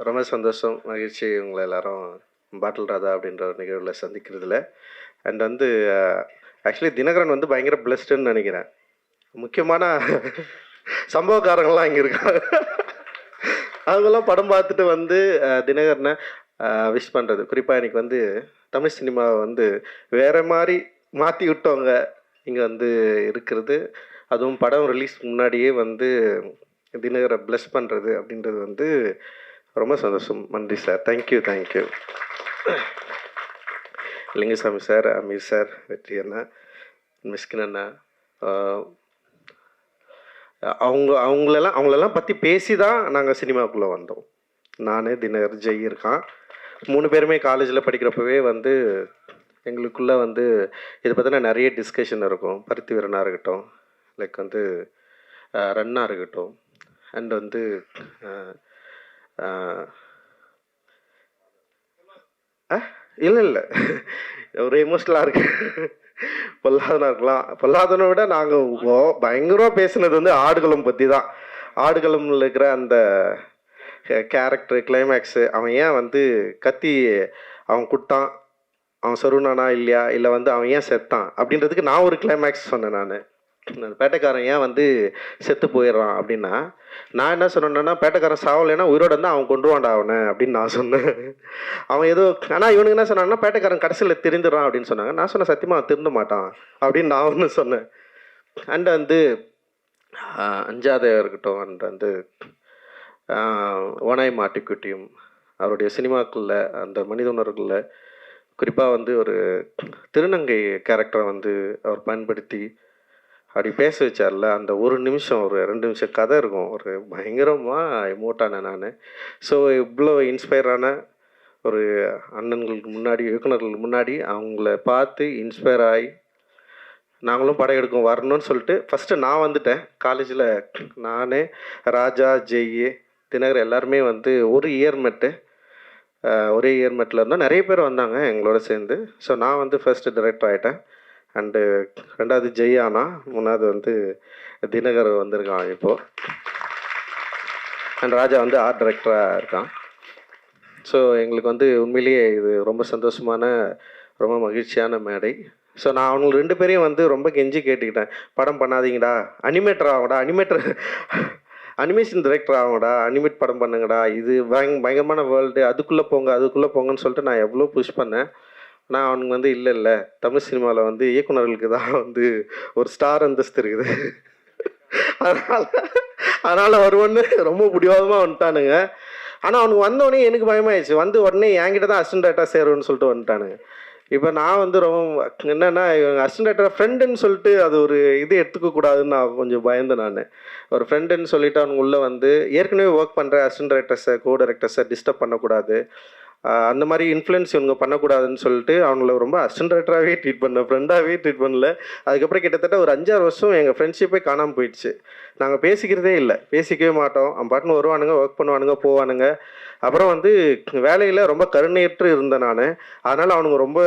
ரொம்ப சந்தோஷம், மகிழ்ச்சி உங்களை எல்லாரும் பாட்டில் ராதா அப்படின்ற ஒரு நிகழ்வில் சந்திக்கிறதுல. அண்ட் வந்து ஆக்சுவலி தினகரன் வந்து பயங்கர பிளஸ்டுன்னு நினைக்கிறேன். முக்கியமான சம்பவக்காரங்கள்லாம் இங்கே இருக்காங்க. அவங்கெல்லாம் படம் பார்த்துட்டு வந்து தினகரனை விஷ் பண்ணுறது. குறிப்பாக எனக்கு வந்து தமிழ் சினிமாவை வந்து வேறு மாதிரி மாற்றி விட்டவங்க இங்கே வந்து இருக்கிறது. அதுவும் படம் ரிலீஸ் முன்னாடியே வந்து தினகரை ப்ளஸ் பண்ணுறது அப்படின்றது வந்து ரொம்ப சந்தோஷம். நன்றி sir. Thank you thank you. Lingusamy sir, Ameer sir, Vetri அண்ணா, மிஸ்கின் அண்ணா, அவங்களெல்லாம் பற்றி பேசி தான் நாங்கள் சினிமாவுக்குள்ளே வந்தோம். நான், தினகர், ஜெய் இருக்கான். 3 பேருமே காலேஜில் படிக்கிறப்பவே வந்து எங்களுக்குள்ளே வந்து இதை பற்றின நிறைய டிஸ்கஷன் இருக்கும். பருத்தி வீரனாக இருக்கட்டும், லைக் வந்து ரன்னாக இருக்கட்டும், அண்ட் வந்து இல்லை ஒரு எமோஷ்னலாக இருக்கு. பொல்லாதனாக இருக்கலாம். பொல்லாதனை விட நாங்கள் பயங்கரமாக பேசுனது வந்து ஆடுகளம் பற்றி தான். ஆடுகளம்ல இருக்கிற அந்த கேரக்டர் கிளைமேக்ஸு, அவன் ஏன் வந்து கத்தி அவன் குட்டான், அவன் சொருனானா இல்லையா, இல்லை வந்து அவன் ஏன் செத்தான் அப்படின்றதுக்கு நான் ஒரு கிளைமேக்ஸ் சொன்னேன். நான் பேட்டைக்காரன் ஏன் வந்து செத்து போயிடுறான் அப்படின்னா, நான் என்ன சொன்னேன்னா, பேட்டைக்காரன் சாவலைன்னா உயிரோட இருந்தால் அவன் கொண்டுருவான்டா அவனை அப்படின்னு நான் சொன்னேன். அவன் ஏதோ ஆனால் இவனுக்கு என்ன சொன்னாங்கன்னா, பேட்டைக்காரன் கடைசியில் திருந்துடுறான் அப்படின்னு சொன்னாங்க. நான் சொன்னேன் சத்தியமாக அவன் திருந்த மாட்டான் அப்படின்னு நான் ஒன்று சொன்னேன். அண்ட் வந்து அஞ்சாத இருக்கட்டும், அண்ட் வந்து ஓனாய் மாட்டிக்குட்டியும் அவருடைய சினிமாக்களில் அந்த மனித உணர்வுகளில் குறிப்பாக வந்து ஒரு திருநங்கை கேரக்டரை வந்து அவர் பயன்படுத்தி அப்படி பேச வச்சார்ல, அந்த ஒரு நிமிஷம் ஒரு 2 நிமிஷம் கதை இருக்கும். ஒரு பயங்கரமாக எமோட்டானேன் நான். ஸோ இவ்வளோ இன்ஸ்பயரான ஒரு அண்ணன்களுக்கு முன்னாடி, இயக்குநர்களுக்கு முன்னாடி அவங்கள பார்த்து இன்ஸ்பயர் ஆகி நாங்களும் படம் எடுக்கும் வரணும்னு சொல்லிட்டு ஃபஸ்ட்டு நான் வந்துட்டேன். காலேஜில் நான், ராஜா, ஜெய், தினகர் எல்லாருமே வந்து ஒரே இயர்மெட்டில் இருந்தால் நிறைய பேர் வந்தாங்க எங்களோட சேர்ந்து. ஸோ நான் வந்து ஃபர்ஸ்ட்டு டைரக்டர் ஆகிட்டேன். அண்டு 2வது ஜெய் ஆனா, 3வது வந்து தினகர் வந்திருக்கான் இப்போது. அண்ட் ராஜா வந்து ஆர்ட் டைரக்டராக இருக்கான். ஸோ எங்களுக்கு வந்து உண்மையிலேயே இது ரொம்ப சந்தோஷமான, ரொம்ப மகிழ்ச்சியான மேடை. ஸோ நான் அவங்களுக்கு 2 பேரையும் வந்து ரொம்ப கெஞ்சி கேட்டுக்கிட்டேன், படம் பண்ணாதீங்கடா, அனிமேட்டர் ஆகும்டா, அனிமேஷன் டைரக்டர் ஆகும்டா, அனிமேட் படம் பண்ணுங்கடா, இது பயங்கரமான வேர்ல்டு, அதுக்குள்ளே போங்கன்னு சொல்லிட்டு நான் எவ்வளோ புஷ் பண்ணேன். ஆனால் அவனுக்கு வந்து இல்லை தமிழ் சினிமாவில் வந்து இயக்குநர்களுக்கு தான் வந்து ஒரு ஸ்டார் அந்தஸ்து இருக்குது. அதனால் வருவன்னு ரொம்ப பிடிவாதமாக வந்துட்டானுங்க. ஆனால் அவனுக்கு வந்தோடனே எனக்கு பயமாயிடுச்சு. வந்து உடனே என்கிட்ட தான் அசிஸ்டன்ட் டைரக்டராக சேருவேன்னு சொல்லிட்டு வந்துட்டானுங்க. இப்போ நான் வந்து ரொம்ப என்னென்னா, இவங்க அசிஸ்டன்ட் டைரக்டர் ஃப்ரெண்டுன்னு சொல்லிட்டு அது ஒரு இது எடுத்துக்கக்கூடாதுன்னு நான் கொஞ்சம் பயந்தேன். நான் ஒரு ஃப்ரெண்டுன்னு சொல்லிவிட்டு அவனுங்க உள்ளே வந்து ஏற்கனவே ஒர்க் பண்ணுற அசிஸ்டன்ட் டைரக்டர்ஸை, கோ டைரக்டர்ஸை டிஸ்டர்ப் பண்ணக்கூடாது, அந்த மாதிரி இன்ஃப்ளூயன்ஸ் இவங்க பண்ணக்கூடாதுன்னு சொல்லிட்டு அவங்கள ரொம்ப அசிஸ்டன்ட் டைரக்டராகவே ட்ரீட் பண்ணேன், ஃப்ரெண்டாகவே ட்ரீட் பண்ணல. அதுக்கப்புறம் கிட்டத்தட்ட ஒரு 5-6 வருஷம் எங்கள் ஃப்ரெண்ட்ஷிப்பே காணாமல் போயிடுச்சு. நாங்கள் பேசிக்கிறதே இல்லை, பேசிக்கவே மாட்டோம். அவன் பாட்டுன்னு வருவானுங்க, ஒர்க் பண்ணுவானுங்க, போவானுங்க. அப்புறம் வந்து வேலையில் ரொம்ப கருணையற்று இருந்தேன் நான். அதனால் அவனுங்க ரொம்ப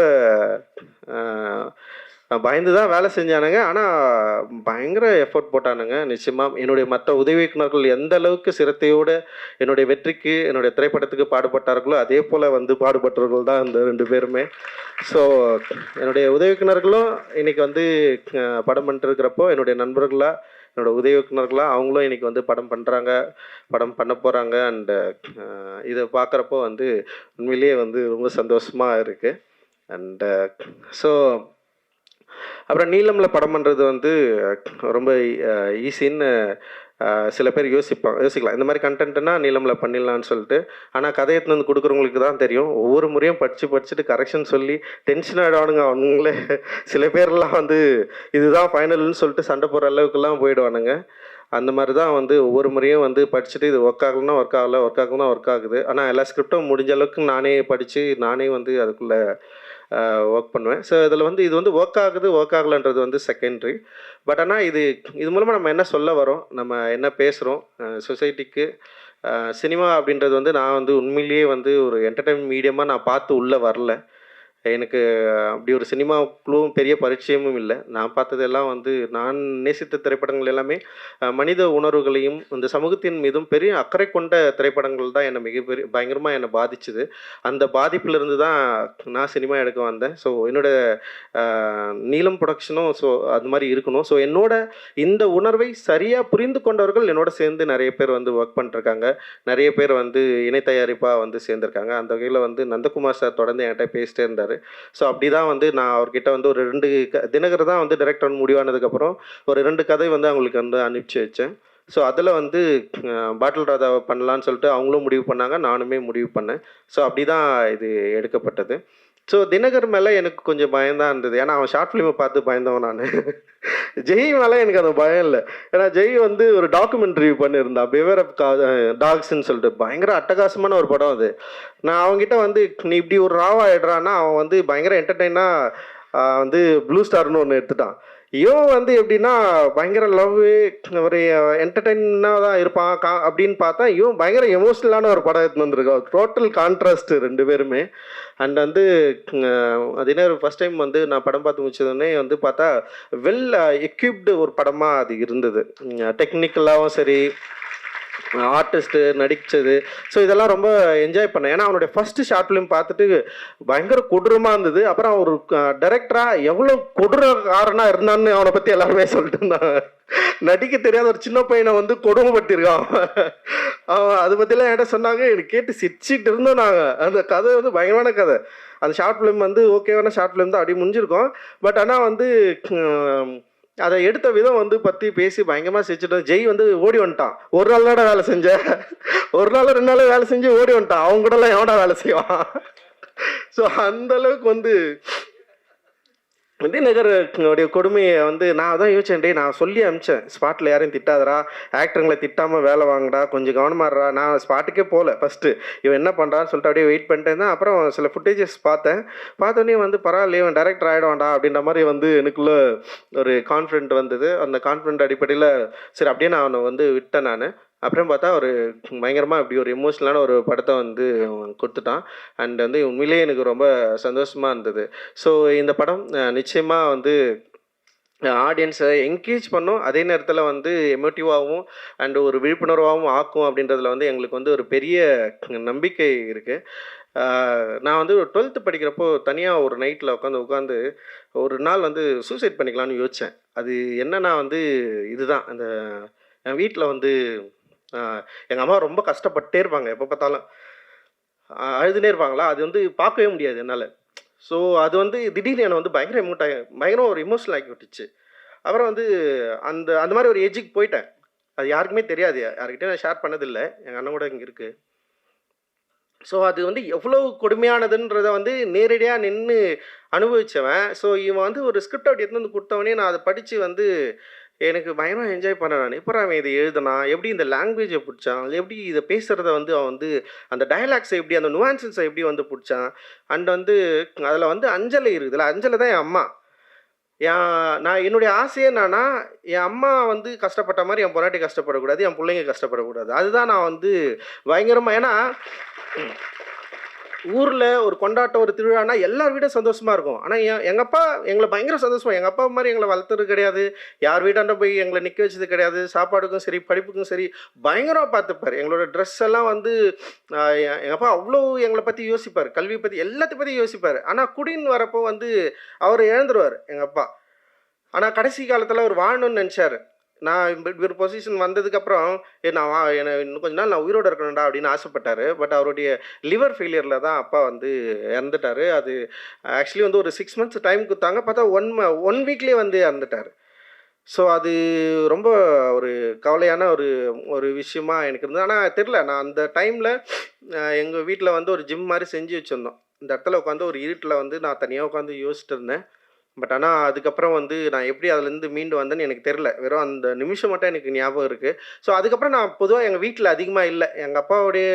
பயந்து தான் வேலை செஞ்சானுங்க. ஆனால் பயங்கர எஃபர்ட் போட்டானுங்க. நிச்சயமாக என்னுடைய மற்ற உதவி இயக்குநர்கள் எந்த அளவுக்கு சிரத்தையோடு என்னுடைய வெற்றிக்கு, என்னுடைய திரைப்படத்துக்கு பாடுபட்டார்களோ அதே போல் வந்து பாடுபட்டவர்கள் தான் இந்த 2 பேருமே. ஸோ என்னுடைய உதவி இயக்குநர்களும் இன்றைக்கி வந்து படம் பண்ணிட்டுருக்கிறப்போ என்னுடைய நண்பர்களாக, என்னோடய உதவி இயக்குநர்களாக அவங்களும் இன்றைக்கி வந்து படம் பண்ணுறாங்க, படம் பண்ண போகிறாங்க. அண்டு இதை பார்க்குறப்போ வந்து உண்மையிலேயே வந்து ரொம்ப சந்தோஷமாக இருக்குது. அண்டு ஸோ அப்புறம் நீலமில் படம் பண்ணுறது வந்து ரொம்ப ஈஸின்னு சில பேர் யோசிக்கலாம். இந்த மாதிரி கண்டென்ட்னா நீலமில் பண்ணிடலான்னு சொல்லிட்டு. ஆனால் கதை எடுத்துன்னு வந்து கொடுக்குறவங்களுக்கு தான் தெரியும். ஒவ்வொரு முறையும் படிச்சுட்டு கரெக்ஷன் சொல்லி டென்ஷன் ஆகிடுவானுங்க அவனுங்களே. சில பேர்லாம் வந்து இதுதான் ஃபைனல்னு சொல்லிட்டு சண்டை போடுற அளவுக்குலாம் போயிடுவானுங்க. அந்த மாதிரி தான் வந்து ஒவ்வொரு முறையும் வந்து படிச்சுட்டு இது ஒர்க் ஆகலைன்னா ஒர்க் ஆகுது. ஆனால் எல்லா ஸ்கிரிப்டும் முடிஞ்ச அளவுக்கு நானே படித்து நானே வந்து அதுக்குள்ளே ஒர்க் பண்ணுவேன். ஸோ இதில் வந்து இது வந்து ஒர்க் ஆகலைன்றது வந்து செகண்ட்ரி. பட் ஆனால் இது மூலமாக நம்ம என்ன சொல்ல வரோம், நம்ம என்ன பேசுகிறோம் சொசைட்டிக்கு. சினிமா அப்படின்றது வந்து நான் வந்து உண்மையிலேயே வந்து ஒரு என்டர்டெயின்மெண்ட் மீடியமாக நான் பார்த்து உள்ளே வரல. எனக்கு அப்படி ஒரு சினிமாக்குள்ளும் பெரிய பரிச்சயமும் இல்ல. நான் பார்த்ததெல்லாம் வந்து நான் நேசித்த திரைப்படங்கள் எல்லாமே மனித உணர்வுகளையும், இந்த சமூகத்தின் மீதும் பெரிய அக்கறை கொண்ட திரைப்படங்கள் தான் என்ன பயங்கரமா என்ன பாதிச்சது. அந்த பாதிப்பிலிருந்து தான் நான் சினிமா எடுக்க வந்தேன். ஸோ என்னோட அ நீலம் புரொடக்ஷனும் அது மாரி இருக்கணும். ஸோ என்னோட இந்த உணர்வை சரியா புரிந்து கொண்டவர்கள் என்னோட சேர்ந்து நெறைய பேர் வந்து ஒர்க் பண்ணிட்டுருக்காங்க. நெறைய பேர் வந்து இணை தயாரிப்பா வந்து சேர்ந்திருக்காங்க. அந்த வகையில வந்து நந்தகுமார் சார் தொடர்ந்து என்கிட்ட பேசிட்டே இருந்தாரு. ஸோ அப்படிதான் வந்து நான் அவர்கிட்ட வந்து ஒரு 2 தினகர் தான் வந்து டைரக்டர்ன்னு முடிவானதுக்கப்புறம் ஒரு 2 கதை வந்து அவங்களுக்கு வந்து அனுப்பிச்சு வச்சேன். ஸோ அதில வந்து பாட்டில் ராதாவ பண்ணலான்னு சொல்லிட்டு அவங்களும் முடிவு பண்ணாங்க. நானுமே முடிவு பண்ணேன். ஸோ அப்படி தான் இது எடுக்கப்பட்டது. ஸோ தினகர் மேல எனக்கு கொஞ்சம் பயம் தான் இருந்தது. ஏன்னா அவன் ஷார்ட் ஃபிலிம பார்த்து பயந்தவன் நானு. ஜெய் மேல எனக்கு அந்த பயம் இல்ல. ஏன்னா ஜெய் வந்து ஒரு டாக்குமெண்ட்ரி பண்ணியிருந்தான். பிவேர் ஆஃப் டாக்ஸ்ன்னு சொல்லிட்டு பயங்கர அட்டகாசமான ஒரு படம் அது. நான் அவன்கிட்ட வந்து நீ இப்படி ஒரு ராவா ஆயிடுறான்னா அவன் வந்து பயங்கர என்டர்டெயினா வந்து ப்ளூ ஸ்டார்னு ஒன்று எடுத்துட்டான். இவன் வந்து எப்படின்னா பயங்கர லவ்வு ஒரு என்டர்டெயினாக தான் இருப்பான் அப்படின்னு பார்த்தா இவன் பயங்கர எமோஷ்னலான ஒரு படம் எடுத்துன்னு வந்திருக்கான். டோட்டல் கான்ட்ராஸ்ட் 2 பேருமே. அண்ட் வந்து அது என்ன ஃபர்ஸ்ட் டைம் வந்து நான் படம் பார்த்து முடிச்சதுன்னே வந்து பார்த்தா வெல் எக்யூப்டு ஒரு படமாக அது இருந்தது. டெக்னிக்கலாகவும் சரி, ஆர்டிஸ்ட்டு நடிச்சது. ஸோ இதெல்லாம் ரொம்ப என்ஜாய் பண்ணேன். ஏன்னா அவனுடைய ஃபர்ஸ்ட் ஷார்ட் ஃபிலிம் பார்த்துட்டு பயங்கர கொடூரமாக இருந்தது. அப்புறம் ஒரு டைரக்டரா எவ்வளோ கொடூரக்காரனா இருந்தான்னு அவனை பற்றி எல்லாருமே சொல்லிட்டு இருந்தாங்க. நடிக்க தெரியாத ஒரு சின்ன பையனை வந்து கொடுமைப்படுத்தியிருக்கான் அவன். அதை பற்றிலாம் என்கிட்ட சொன்னாங்க. எனக்கு கேட்டு சிரிச்சிட்டு இருந்தோம் நாங்கள். அந்த கதை வந்து பயங்கரமான கதை. அந்த ஷார்ட் ஃபிலிம் வந்து ஓகேவான ஷார்ட் ஃபிலிம் தான், அப்படி முடிஞ்சிருக்கோம். பட் ஆனால் வந்து அதை எடுத்த விதம் வந்து பற்றி பேசி பயங்கரமாக சிரிச்சிட்டோம். ஜெய் வந்து ஓடி வந்துட்டான். ஒரு நாள் தானே வேலை செஞ்சேன், ஒரு நாள் 2 நாள் வேலை செஞ்சு ஓடி வந்துட்டான். அவங்க கூடலாம் எவனா வேலை செய்வான். ஸோ அந்த அளவுக்கு வந்து விஜயநகருடைய கொடுமையை வந்து நான் தான் யோசிச்சேன். டே நான் சொல்லி அனுப்பிச்சேன், ஸ்பாட்டில் யாரையும் திட்டாதரா, ஆக்டருங்களை திட்டாமல் வேலை வாங்கடா, கொஞ்சம் கவனமாடுறா. நான் ஸ்பாட்டுக்கே போகல ஃபஸ்ட்டு. இவன் என்ன பண்ணுறான்னு சொல்லிட்டு அப்படியே வெயிட் பண்ணிட்டு இருந்தேன். அப்புறம் சில ஃபுட்டேஜஸ் பார்த்தோன்னே வந்து பரவாயில்ல இவன் டைரக்டர் ஆகிடுவான்டா அப்படின்ற மாதிரி வந்து எனக்குள்ளே ஒரு கான்ஃபிடென்ட் வந்தது. அந்த கான்ஃபிடென்ட் அடிப்படையில் சரி அப்படியே நான் அவனை வந்து விட்டேன் நான். அப்புறம் பார்த்தா ஒரு பயங்கரமாக இப்படி ஒரு எமோஷ்னலான ஒரு படத்தை வந்து கொடுத்துட்டான். அண்ட் வந்து உண்மையிலேயே எனக்கு ரொம்ப சந்தோஷமாக இருந்தது. ஸோ இந்த படம் நிச்சயமாக வந்து ஆடியன்ஸை என்கேஜ் பண்ணும், அதே நேரத்தில் வந்து எமோட்டிவாகவும் அண்ட் ஒரு விழிப்புணர்வாகவும் ஆக்கும் அப்படின்றதுல வந்து எங்களுக்கு வந்து ஒரு பெரிய நம்பிக்கை இருக்குது. நான் வந்து 12th படிக்கிறப்போ தனியாக ஒரு நைட்டில் உட்காந்து ஒரு நாள் வந்து சூசைட் பண்ணிக்கலான்னு யோசித்தேன். அது என்னன்னா வந்து இதுதான், அந்த என் வீட்டில் வந்து எங்கள் அம்மா ரொம்ப கஷ்டப்பட்டே இருப்பாங்க. எப்போ பார்த்தாலும் அழுதுனே இருப்பாங்களா, அது வந்து பார்க்கவே முடியாது என்னால். ஸோ அது வந்து திடீர்னு என்னை வந்து பயங்கரமாக ஒரு எமோஷனல் ஆக்கி விட்டுச்சு. அப்புறம் வந்து அந்த அந்த மாதிரி ஒரு ஏஜுக்கு போயிட்டேன். அது யாருக்குமே தெரியாது, யார்கிட்டயும் நான் ஷேர் பண்ணதில்லை. எங்கள் அண்ணன் கூட இங்கே இருக்குது. ஸோ அது வந்து எவ்வளோ கொடுமையானதுன்றத வந்து நேரடியாக நின்று அனுபவித்தவன். ஸோ இவன் வந்து ஒரு ஸ்கிரிப்ட் அப்படி எடுத்து வந்து கொடுத்தவனே நான் அதை படித்து வந்து எனக்கு பயங்கரமாக என்ஜாய் பண்ணேன் நான். எப்போ அவன் இதை எழுதுனான், எப்படி இந்த லாங்குவேஜை பிடிச்சான், எப்படி இதை பேசுகிறத வந்து அவன் வந்து அந்த டயலாக்ஸை எப்படி, அந்த நுவான்சஸை எப்படி வந்து பிடிச்சான். அண்ட் வந்து அதில் வந்து அஞ்சலை இருக்குதுல்ல, அஞ்சலை தான் என் அம்மா. நான் என்னுடைய ஆசையே என்னன்னா, என் அம்மா வந்து கஷ்டப்பட்ட மாதிரி என் பொண்டாட்டி கஷ்டப்படக்கூடாது, என் பிள்ளைங்க கஷ்டப்படக்கூடாது. அதுதான் நான் வந்து பயங்கரமாக, ஏன்னா ஊரில் ஒரு கொண்டாட்டம், ஒரு திருவிழானா எல்லார் வீடும் சந்தோஷமாக இருக்கும். ஆனால் எங்கள் அப்பா எங்களை பயங்கர சந்தோஷமாக, எங்கள் அப்பா மாதிரி எங்களை வளர்த்தது கிடையாது, யார் வீட்டாண்ட போய் எங்களை நிற்க வச்சது கிடையாது. சாப்பாடுக்கும் சரி, படிப்புக்கும் சரி பயங்கரமாக பார்த்துப்பார். எங்களோட ட்ரெஸ் எல்லாம் வந்து எங்கள் அப்பா அவ்வளோ எங்களை பற்றி யோசிப்பார், கல்வியை பற்றி எல்லாத்தையும் பற்றி யோசிப்பார். ஆனால் குடின்னு வரப்போ வந்து அவர் இழந்துருவார் எங்கள் அப்பா. ஆனால் கடைசி காலத்தில் அவர் வாழணும்னு நினச்சார். நான் ஒரு பொசிஷன் வந்ததுக்கப்புறம் நான் இன்னும் கொஞ்ச நாள் நான் உயிரோடு இருக்கணும்டா அப்படின்னு ஆசைப்பட்டார். பட் அவருடைய லிவர் ஃபெயிலியரில் தான் அப்பா வந்து இறந்துட்டார். அது ஆக்சுவலி வந்து ஒரு 6 months டைம் கொடுத்தாங்க. பார்த்தா 1 வீக்லேயே வந்து இறந்துட்டார். ஸோ அது ரொம்ப ஒரு கவலையான ஒரு ஒரு விஷயமா எனக்கு இருந்தது. ஆனால் தெரில, நான் அந்த டைமில் எங்கள் வீட்டில் வந்து ஒரு ஜிம் மாதிரி செஞ்சு வச்சுருந்தோம். இந்த இடத்துல உட்காந்து ஒரு இருட்டில் வந்து நான் தனியாக உட்காந்து யோசிச்சுட்டு இருந்தேன். பட் ஆனால் அதுக்கப்புறம் வந்து நான் எப்படி அதுலேருந்து மீண்டு வந்தேன்னு எனக்கு தெரில. வெறும் அந்த நிமிஷம் மட்டும் எனக்கு ஞாபகம் இருக்குது. ஸோ அதுக்கப்புறம் நான் பொதுவாக எங்கள் வீட்டில் அதிகமாக இல்லை. எங்கள் அப்பாவுடைய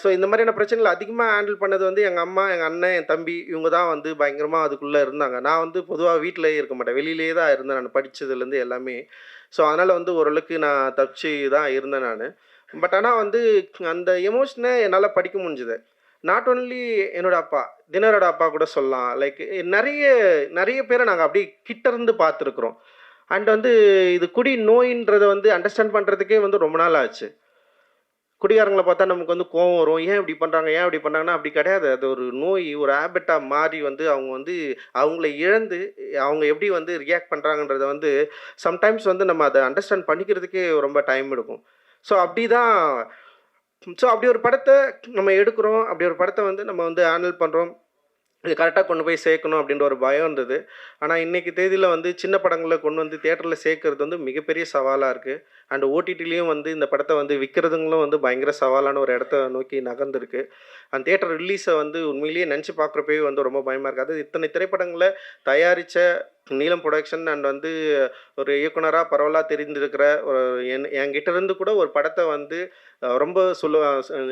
ஸோ இந்த மாதிரியான பிரச்சனைகள் அதிகமாக ஹேண்டில் பண்ணது வந்து எங்கள் அம்மா, எங்கள் அண்ணன், என் தம்பி, இவங்க தான் வந்து பயங்கரமாக அதுக்குள்ளே இருந்தாங்க. நான் வந்து பொதுவாக வீட்டிலேயே இருக்க மாட்டேன், வெளியிலேயே தான் இருந்தேன் நான் படித்ததுலேருந்து எல்லாமே. ஸோ அதனால் வந்து ஓரளவுக்கு நான் தப்பிச்சு தான் இருந்தேன் நான். பட் ஆனால் வந்து அந்த எமோஷனை என்னால் படிக்க முடிஞ்சுது. நாட் ஒன்லி என்னோட அப்பா, தினரோட அப்பா கூட சொல்லலாம். லைக் நெறைய நெறைய பேர நாங்க அப்படியே கிட்ட இருந்து பார்த்துருக்குறோம். அண்ட் வந்து இது குடி நோயின்றத வந்து அண்டர்ஸ்டாண்ட் பண்றதுக்கே வந்து ரொம்ப நாள் ஆச்சு. குடிகாரங்கள பார்த்தா நமக்கு வந்து கோவம் வரும். ஏன் இப்படி பண்றாங்க? ஏன் இப்படி பண்றாங்கன்னா, அப்படி கிடையாது. அது ஒரு நோய், ஒரு ஹேபிட்டா மாறி வந்து அவங்க வந்து அவங்கள இழந்து, அவங்க எப்படி வந்து ரியாக்ட் பண்றாங்கன்றத வந்து சம்டைம்ஸ் வந்து நம்ம அத அண்டர்ஸ்டாண்ட் பண்ணிக்கிறதுக்கே ரொம்ப டைம் எடுக்கும். ஸோ அப்படிதான் அப்படி ஒரு படத்த நம்ம எடுக்குறோம். அப்படி ஒரு படத்த வந்து நம்ம வந்து ஹேண்டில் பண்றோம். இது கரெக்ட்டா கொண்டு போய் சேர்க்கணும் அப்படின்ற ஒரு பயம் இருந்தது. ஆனா, இன்னைக்கு தேதியில வந்து சின்ன படங்கள கொண்டு வந்து தியேட்டர்ல சேர்க்கிறது வந்து மிகப்பெரிய சவாலா இருக்கு. அண்ட் ஓடிடிலயும் வந்து இந்த படத்த வந்து விக்கிறதுங்களும் வந்து பயங்கர சவாலான ஒரு இடத்த நோக்கி நகர்ந்திருக்கு. அந்த தியேட்டர் ரிலீஸ வந்து உண்மையிலேயே நெனச்சு பார்க்குறப்பயே வந்து ரொம்ப பயமா இருக்கு. அது இத்தனை திரைப்படங்கள தயாரிச்ச நீலம் புரொடக்ஷன் அண்ட் வந்து ஒரு இயக்குனரா பரவலா தெரிந்திருக்கிற ஒரு என்கிட்ட இருந்து கூட ஒரு படத்த வந்து ரொம்ப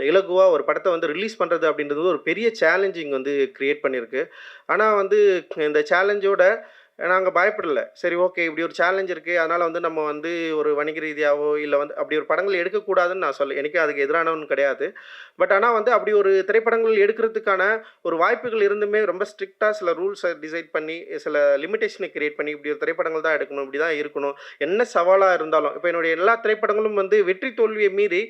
இலகுவா ஒரு படத்த வந்து ரிலீஸ் பண்றது அப்படின்றது ஒரு பெரிய சேலஞ்சிங் வந்து கிரியேட் பண்ணியிருக்கு. ஆனா வந்து இந்த சேலஞ்சோட நாங்க பயப்படல. சரி ஓகே இப்படி ஒரு சேலஞ்ச் இருக்கு. அதனால வந்து நம்ம வந்து ஒரு வணிக ரீதியாவோ, இல்ல வந்து அப்படி ஒரு படங்கள் எடுக்கக்கூடாதுன்னு நான் என்னைக்கும் அதுக்கு எதிரானவன் கிடையாது. பட் ஆனா வந்து அப்படி ஒரு திரைப்படங்கள் எடுக்கிறதுக்கான ஒரு வாய்ப்புகள் இருந்துமே ரொம்ப ஸ்ட்ரிக்ட்டா சில ரூல்ஸ டிசைட் பண்ணி, சில லிமிட்டேஷன கிரியேட் பண்ணி, இப்படி ஒரு திரைப்படங்கள் தான் எடுக்கணும், இப்படி தான் இருக்கணும். என்ன சவாலா இருந்தாலும், இப்ப என்னுடைய எல்லா திரைப்படங்களும் வந்து வெற்றி தோல்விய மீறி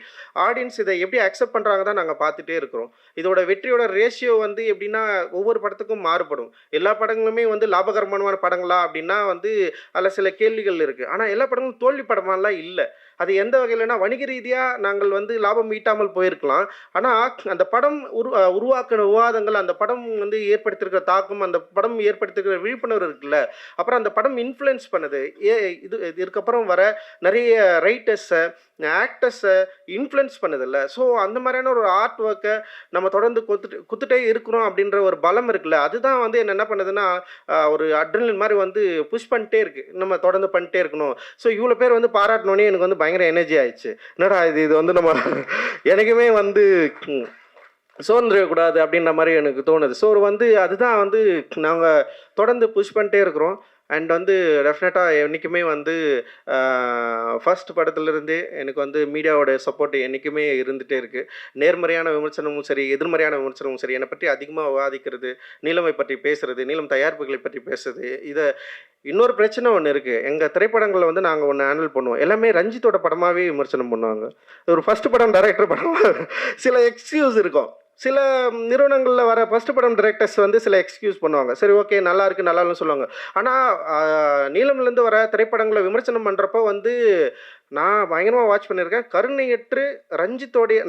ஆடியன்ஸ் இத எப்படி அக்செப்ட் பண்றாங்க தான் நாங்க பார்த்துட்டே இருக்கிறோம். இதோட வெற்றியோட ரேஷியோ வந்து எப்படின்னா, ஒவ்வொரு படத்துக்கும் மாறுபடும். எல்லா படங்களுமே வந்து லாபகரமான படங்களா அப்படின்னா வந்து, அதில சில கேள்விகள் இருக்கு. ஆனா எல்லா படங்களும் தோல்வி படமாலாம் இல்ல. அது எந்த வகையிலனா, வணிக ரீதியா நாங்கள் வந்து லாபம் ஈட்டாமல் போயிருக்கலாம். ஆனா, அந்த படம் உருவாக்குன விவாதங்கள், அந்த படம் வந்து ஏற்படுத்தியிருக்கிற தாக்கம், அந்த படம் ஏற்படுத்தியிருக்கிற விழிப்புணர்வு இருக்குல்ல, அப்புறம் அந்த படம் இன்ஃப்ளூயன்ஸ் பண்ணுது. இதுக்கப்புறம் வர நெறைய ரைட்டர்ஸ, ஆக்டர்ஸ இன்ஃப்ளூயன்ஸ் பண்ணுதுல்ல. ஸோ அந்த மாரியான ஒரு ஆர்ட் ஒர்க்க நம்ம தொடர்ந்து குடுத்துட்டே இருக்கிறோம் அப்படின்ற ஒரு பலம் இருக்குல்ல, அதுதான் வந்து என்ன பண்ணுதுன்னா, ஒரு அட்ரினலின் மாரி வந்து புஷ் பண்ணிட்டே இருக்கு. நம்ம தொடர்ந்து பண்ணிட்டே இருக்கணும். ஸோ இவ்வளோ பேர் வந்து பாராட்டுனோனே எனக்கு வந்து பயங்கர எனர்ஜி ஆயிடுச்சு. என்னடா இது வந்து நம்ம எனக்குமே வந்து சோர்ந்துடக்கூடாது அப்படின்ற மாரி எனக்கு தோணுது. ஸோ வந்து அதுதான் வந்து நாங்க தொடர்ந்து புஷ் பண்ணிட்டே இருக்கிறோம். அண்ட் வந்து டெஃபினட்டா என்னைக்குமே வந்து ஃபர்ஸ்ட் படத்துலருந்தே எனக்கு வந்து மீடியாவோட சப்போர்ட் என்னைக்குமே இருந்துட்டே இருக்கு. நேர்மறையான விமர்சனமும் சரி, எதிர்மறையான விமர்சனமும் சரி, என்னை பற்றி அதிகமா விவாதிக்கிறது, நீலமை பற்றி பேசுறது, நீலம் தயாரிப்புகளை பற்றி பேசுறது. இன்னொரு பிரச்சனை ஒண்ணு இருக்கு. எங்க திரைப்படங்கள்ல வந்து நாங்க ஒண்ணு ஹேண்டில் பண்ணுவோம். எல்லாமே ரஞ்சித்தோட படமாவே விமர்சனம் பண்ணுவாங்க. ஒரு ஃபர்ஸ்ட் படம் டைரக்டர் படம் சில எக்ஸ்கியூஸ் இருக்கும். சில நிறுவனங்கள்ல வர ஃபர்ஸ்ட் படம் டைரக்டர்ஸ் வந்து சில எக்ஸ்கியூஸ் பண்ணுவாங்க. சரி ஓகே நல்லா இருக்கு, நல்லா இல்லன்னு சொல்லுவாங்க. ஆனா நீலம்லேருந்து வர திரைப்படங்கள விமர்சனம் பண்றப்போ வந்து நான் பயங்கரமா வாட்ச் பண்ணியிருக்கேன். கருணையற்று ரஞ்சித்தோடைய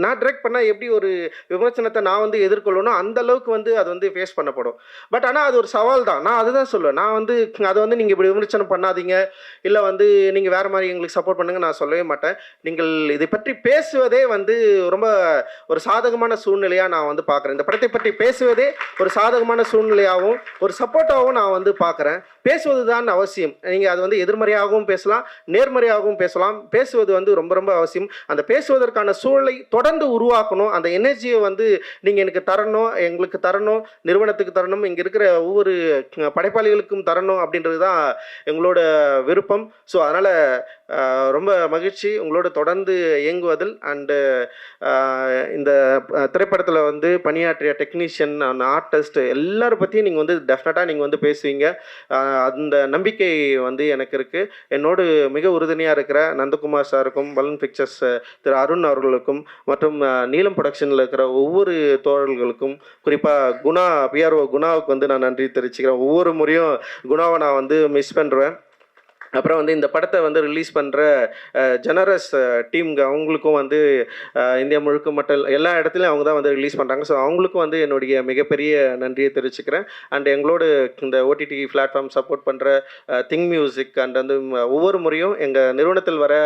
நான் டைரக்ட் பண்ணா எப்படி ஒரு விமர்சனத்த நான் வந்து எதிர்கொள்ளணும், அந்த அளவுக்கு வந்து அது வந்து ஃபேஸ் பண்ணப்படும். பட் ஆனா அது ஒரு சவால் தான். நான் அதுதான் சொல்லுவேன். நான் வந்து அத வந்து நீங்க இப்படி விமர்சனம் பண்ணாதீங்க, இல்ல வந்து நீங்க வேற மாரி எங்களுக்கு சப்போர்ட் பண்ணுங்க நான் சொல்லவே மாட்டேன். நீங்கள் இதை பற்றி பேசுவதே வந்து ரொம்ப ஒரு சாதகமான சூழ்நிலையா நான் வந்து பார்க்குறேன். இந்த படத்தை பற்றி பேசுவதே ஒரு சாதகமான சூழ்நிலையாகவும், ஒரு சப்போர்ட்டாகவும் நான் வந்து பார்க்குறேன். பேசுவது தான் அவசியம். நீங்க அது வந்து எதிர்மறையாகவும் பேசலாம், நேர்மறையாகவும் பேசலாம். பேசுவது வந்து ரொம்ப ரொம்ப அவசியம். அந்த பேசுவதற்கான சூழலை தொடர்ந்து உருவாக்கணும். அந்த எனர்ஜியை வந்து நீங்க எனக்கு தரணும், எங்களுக்கு தரணும், நிறுவனத்துக்கு தரணும், இங்க இருக்கிற ஒவ்வொரு படைப்பாளிகளுக்கும் தரணும் அப்படின்றது தான் எங்களோட விருப்பம். ஸோ அதனால ரொம்ப மகிழ்ச்சி உங்களோட தொடர்ந்து இயங்குவதில். அண்டு இந்த திரைப்படத்தில் வந்து பணியாற்றிய டெக்னீஷியன், ஆர்டிஸ்ட் எல்லாரும் பற்றியும் நீங்கள் வந்து டெஃபினட்டாக நீங்கள் வந்து பேசுவீங்க. அந்த நம்பிக்கை வந்து எனக்கு இருக்குது. என்னோடு மிக உறுதுணையாக இருக்கிற நந்தகுமார் சாருக்கும், பலூன் பிக்சர்ஸ் திரு அருண் அவர்களுக்கும், மற்றும் நீலம் ப்ரொடக்ஷனில் இருக்கிற ஒவ்வொரு தோழர்களுக்கும், குறிப்பாக பிஆர்ஓ குணாவுக்கு வந்து நான் நன்றி தெரிவிச்சுக்கிறேன். ஒவ்வொரு முறையும் குணாவை நான் வந்து மிஸ் பண்ணுறேன். அப்புறம் வந்து இந்த படத்தை வந்து ரிலீஸ் பண்ணுற ஜெனரஸ் டீம்ங்க அவங்களுக்கும் வந்து இந்தியா முழுக்க மட்டும் எல்லா இடத்துலையும் அவங்க தான் வந்து ரிலீஸ் பண்ணுறாங்க. ஸோ அவங்களுக்கும் வந்து என்னுடைய மிகப்பெரிய நன்றியை தெரிவிச்சுக்கிறேன். அண்ட் எங்களோட இந்த ஓடிடி பிளாட்ஃபார்ம் சப்போர்ட் பண்ணுற திங் மியூசிக் அண்ட் வந்து ஒவ்வொரு முறையும் எங்கள் நிறுவனத்தில் வர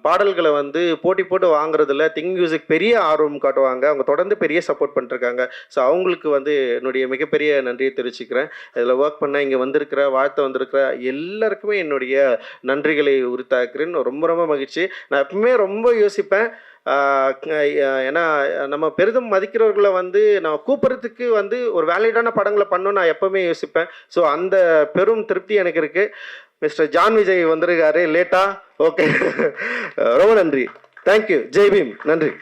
பாடல்களை வந்து போட்டி போட்டு வாங்குறதுல திங் மியூசிக் பெரிய ஆர்வம் காட்டுவாங்க. அவங்க தொடர்ந்து பெரிய சப்போர்ட் பண்ணிருக்காங்க. ஸோ அவங்களுக்கு வந்து என்னுடைய மிகப்பெரிய நன்றியை தெரிவிச்சுக்கிறேன். இதில் ஒர்க் பண்ண இங்கே வந்திருக்கிற வந்திருக்கிற எல்லாருக்குமே என்னுடைய நன்றிகளை உரித்தாக்குறேன். ரொம்ப ரொம்ப மகிழ்ச்சி. நான் எப்பவுமே ரொம்ப யோசிப்பேன். ஏன்னா நம்ம பெரிதும் மதிக்கிறவர்களை வந்து நான் கூப்பிட்றதுக்கு வந்து ஒரு வேலிடான படங்களை பண்ணணும்னு நான் எப்பவுமே யோசிப்பேன். ஸோ அந்த பெரும் திருப்தி எனக்கு இருக்கு. மிஸ்டர் ஜான் விஜய் வந்திருக்காரு லேட்டா. ஓகே ரொம்ப நன்றி. தேங்க்யூ. ஜெய் பீம். நன்றி.